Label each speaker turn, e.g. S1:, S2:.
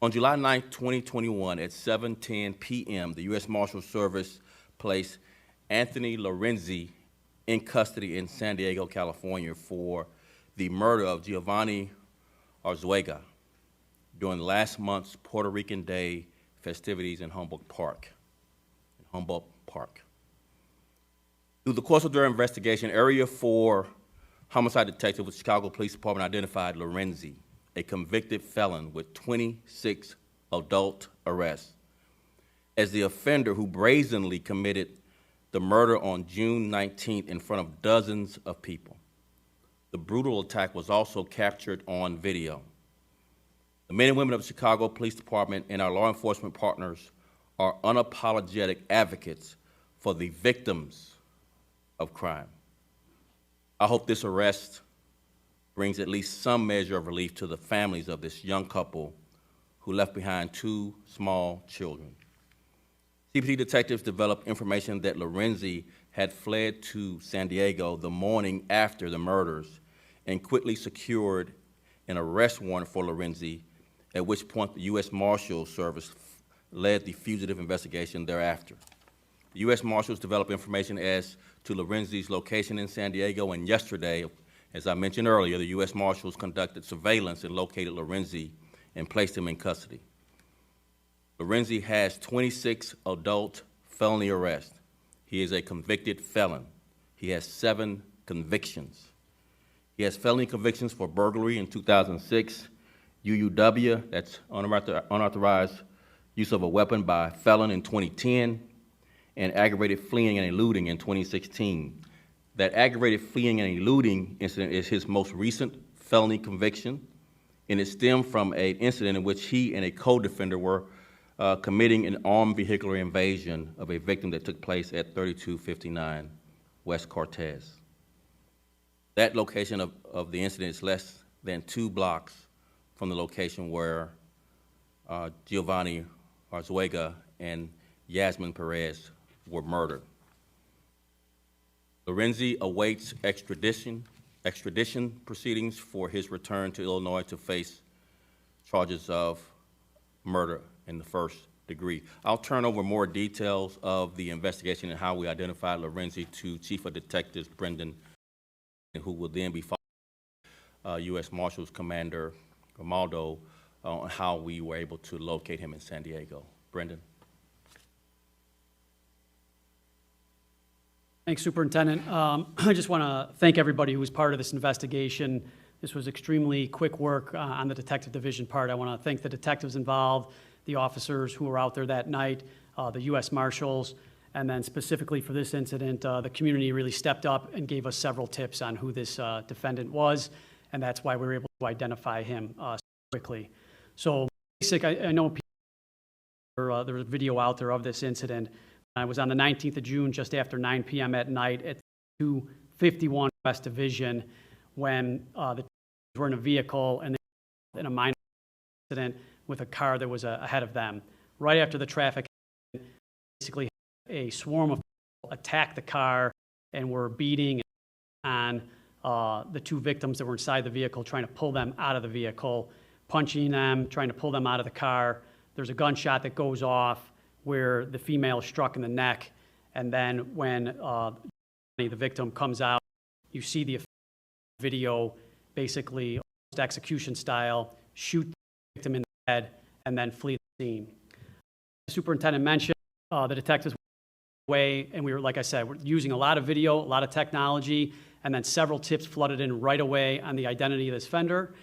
S1: On July 9, 2021, at 7:10 p.m., the U.S. Marshals Service placed Anthony Lorenzi in custody in San Diego, California for the murder of Giovanni Arzuaga during last month's Puerto Rican Day festivities in Humboldt Park. Through the course of their investigation, Area 4 homicide detective with the Chicago Police Department identified Lorenzi, a convicted felon with 26 adult arrests, as the offender who brazenly committed the murder on June 19th in front of dozens of people. The brutal attack was also captured on video. The men and women of the Chicago Police Department and our law enforcement partners are unapologetic advocates for the victims of crime. I hope this arrest brings at least some measure of relief to the families of this young couple who left behind two small children. CPT detectives developed information that Lorenzi had fled to San Diego the morning after the murders and quickly secured an arrest warrant for Lorenzi, at which point the U.S. Marshals Service led the fugitive investigation thereafter. The U.S. Marshals developed information as to Lorenzi's location in San Diego, and yesterday, as I mentioned earlier, the U.S. Marshals conducted surveillance and located Lorenzi and placed him in custody. Lorenzi has 26 adult felony arrests. He is a convicted felon. He has 7 convictions. He has felony convictions for burglary in 2006, UUW, that's unauthorized use of a weapon by a felon in 2010, and aggravated fleeing and eluding in 2016. That aggravated fleeing and eluding incident is his most recent felony conviction, and it stemmed from an incident in which he and a co-defendant were committing an armed vehicular invasion of a victim that took place at 3259 West Cortez. That location of the incident is less than 2 blocks from the location where Giovanni Arzuaga and Yasmin Perez were murdered. Lorenzi awaits extradition proceedings for his return to Illinois to face charges of murder in the first degree. I'll turn over more details of the investigation and how we identified Lorenzi to Chief of Detectives Brendan, who will then be followed U.S. Marshals Commander Grimaldo on how we were able to locate him in San Diego. Brendan.
S2: Thanks, Superintendent. I just want to thank everybody who was part of this investigation. This was extremely quick work on the Detective Division part. I want to thank the detectives involved, the officers who were out there that night, the U.S. Marshals, and then specifically for this incident, the community really stepped up and gave us several tips on who this defendant was, and that's why we were able to identify him so quickly. So basic, I know there was a video out there of this incident. I was on the 19th of June, just after 9 p.m. at night at 251 West Division, when the were in a vehicle and in a minor accident with a car that was ahead of them. Right after the traffic accident, basically a swarm of people attacked the car and were beating on the 2 victims that were inside the vehicle, trying to pull them out of the vehicle, punching them, trying to pull them out of the car. There's a gunshot that goes off where the female is struck in the neck, and then when the victim comes out, you see the video basically almost execution style, shoot the victim in the head, and then flee the scene. The superintendent mentioned the detectives were away, and we were, like I said, we're using a lot of video, a lot of technology, and then several tips flooded in right away on the identity of this offender.